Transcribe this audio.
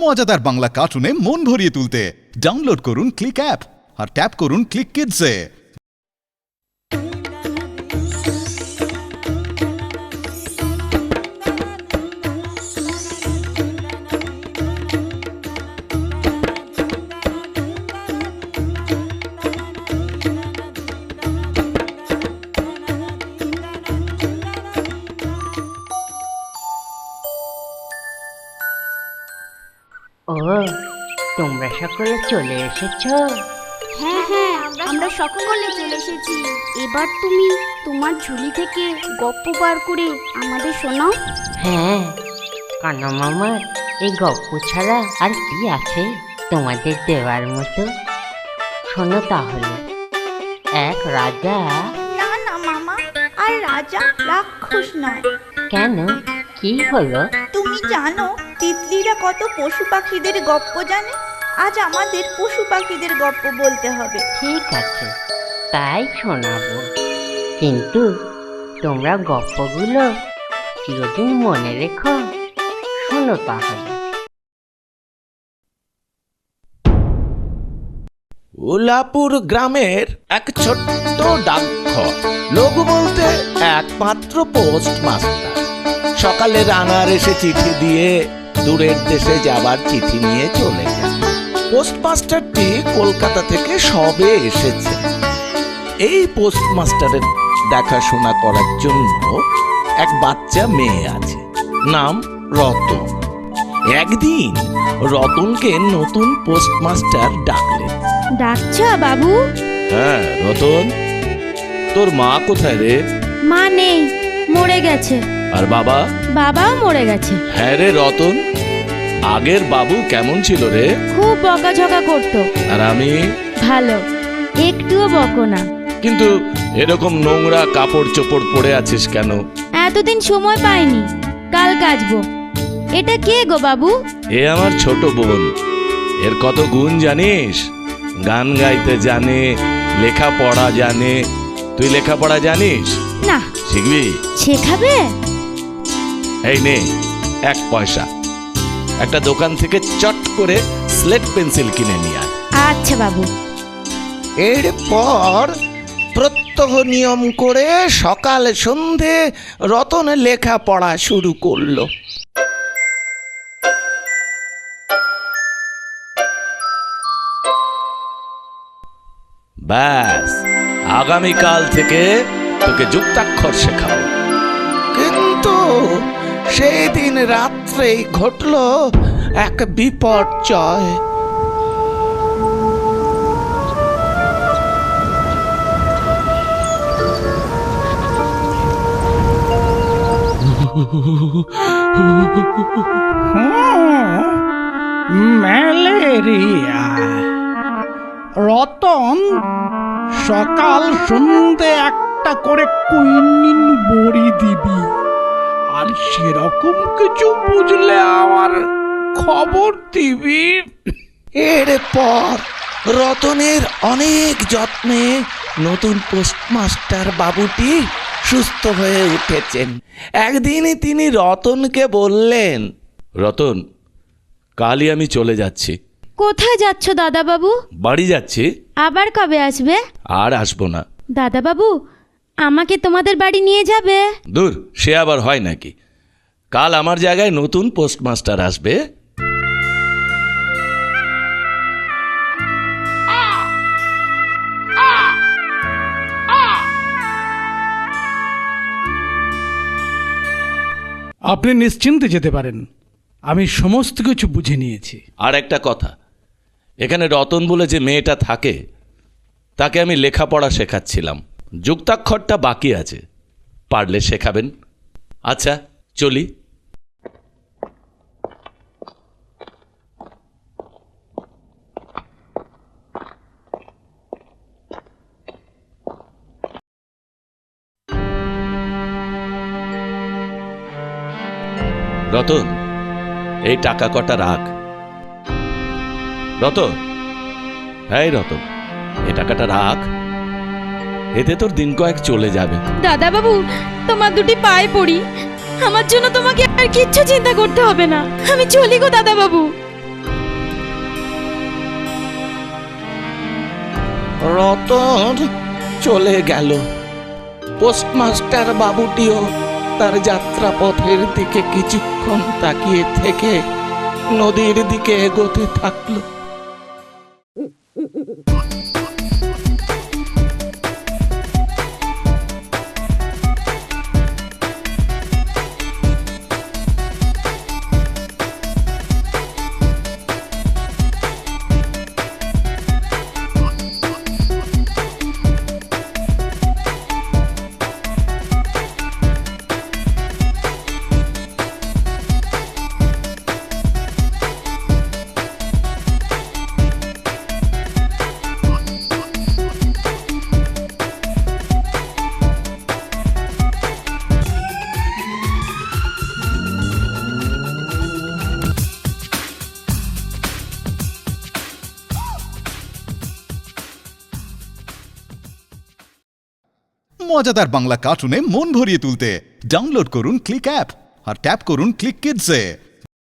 মজাদার বাংলা কার্টুনে মন ভরিয়ে তুলতে ডাউনলোড করুন ক্লিক অ্যাপ আর ট্যাপ করুন ক্লিক কিডসে। ও তোমরা সকলে চলে এসেছো? হ্যাঁ হ্যাঁ, আমরা সকলে চলে এসেছি। এবার তুমি তোমার ঝুলি থেকে গপ্প বার করে আমাদের শোনাও। হ্যাঁ, কানা মামার এই গপ্প ছাড়া আর কি আছে তোমাদের দেওয়ার মতো? শোনো তাহলে। এক রাজা। না না মামা, আর রাজা রাক্ষস নয়। কেন, কি হলো? তুমি জানো তিতলিরা কত পশু পাখিদের গপ্প জানে? আজ আমাদের পশু পাখিদের গপ্প বলতে হবে। ঠিক আছে, তাই শোনাবো, কিন্তু তোমরা গপ্পগুলো চিরদিন মনে রেখো। শোনো তাহলে। উলাপুর গ্রামের এক ছোট্ট ডাকঘর, লোক বলতে একমাত্র পোস্টমাস্টার। সকালে রানার এসে চিঠি দিয়ে দূরের দেশে যাবার চিঠি নিয়ে চলে যায়। পোস্টমাস্টারটি কলকাতা থেকে সবে এসেছে। এই পোস্টমাস্টারের দেখাশোনা করার জন্য এক বাচ্চা মেয়ে আছে, নাম রতন। একদিন রতনকে নতুন পোস্টমাস্টার ডাকলেন। ডাকছো বাবু? হ্যাঁ রতন, তোর মা কোথায় রে? মা নেই, মরে গেছে। আর বাবা? বাবাও মরে গেছে। হ্যাঁ রে রতন, আগের বাবু কেমন ছিল রে? খুব বকাঝকা করতো। আর আমি? ভালো, একটুও বকো না। কিন্তু এরকম নোংরা কাপড় চোপড় পরে আছিস কেন? এতদিন সময় পাইনি, কাল কাচবো। এটা কে গো বাবু? এ আমার ছোট বোন। এর কত গুণ জানিস? গান গাইতে জানে, লেখাপড়া জানে। তুই লেখাপড়া জানিস? না। শিখবি? শেখাবে? এই নে 1 পয়সা, একটা দোকান থেকে চট করে স্লেট পেন্সিল কিনে নিয়ে আয়। আচ্ছা বাবু। এরপর প্রত্যহ নিয়ম করে সকাল সন্ধে রতন লেখাপড়া শুরু করলো। ব্যাস, আগামীকাল থেকে তোকে যুক্তাক্ষর শেখাবো। কিন্তু সেই দিন রাত্রেই ঘটলো এক বিপর্যয়। ম্যালেরিয়া। রতন, সকাল সন্ধে একটা করে কুইনিন বড়ি দিবি, আর সেরকম কিছু বুঝলে আমার খবর দিবি। এরপর রতনের অনেক যত্নে নতুন পোস্টমাস্টার বাবুটি সুস্থ হয়ে উঠেছেন। একদিনই তিনি রতনকে বললেন, রতন, কালই আমি চলে যাচ্ছি। কোথায় যাচ্ছ দাদা বাবু? বাড়ি যাচ্ছি। আবার কবে আসবে? আর আসবো না। দাদা বাবু, আমাকে তোমাদের বাড়ি নিয়ে যাবে? দূর, সে আবার হয় নাকি? কাল আমার জায়গায় নতুন পোস্টমাস্টার আসবে। আপনি নিশ্চিন্তে যেতে পারেন, আমি সমস্ত কিছু বুঝে নিয়েছি। আর একটা কথা, এখানে রতন বলে যে মেয়েটা থাকে, তাকে আমি লেখাপড়া শেখাচ্ছিলাম। যুক্তাক্ষরটা বাকি আছে, পারলে শেখাবেন। আচ্ছা চলি। রতন, এই টাকা কটা রাখ। রতন, হ্যাঁ রতন, এই টাকাটা রাখ, এতে তোর দিন কয়েক চলে যাবে। দাদা বাবু, তোমার দুটি পায়ে পড়ি, আমার জন্য তোমাকে আর কিচ্ছু চিন্তা করতে হবে না। আমি চলি গো দাদা বাবু। রতন চলে গেল। পোস্টমাস্টার বাবুটিও তার যাত্রাপথের দিকে কিছুক্ষণ তাকিয়ে থেকে নদীর দিকে এগোতে থাকলো। মজাদার বাংলা কার্টুনে মন ভরিয়ে তুলতে ডাউনলোড করুন ক্লিক অ্যাপ আর ট্যাপ করুন ক্লিক কিডসে।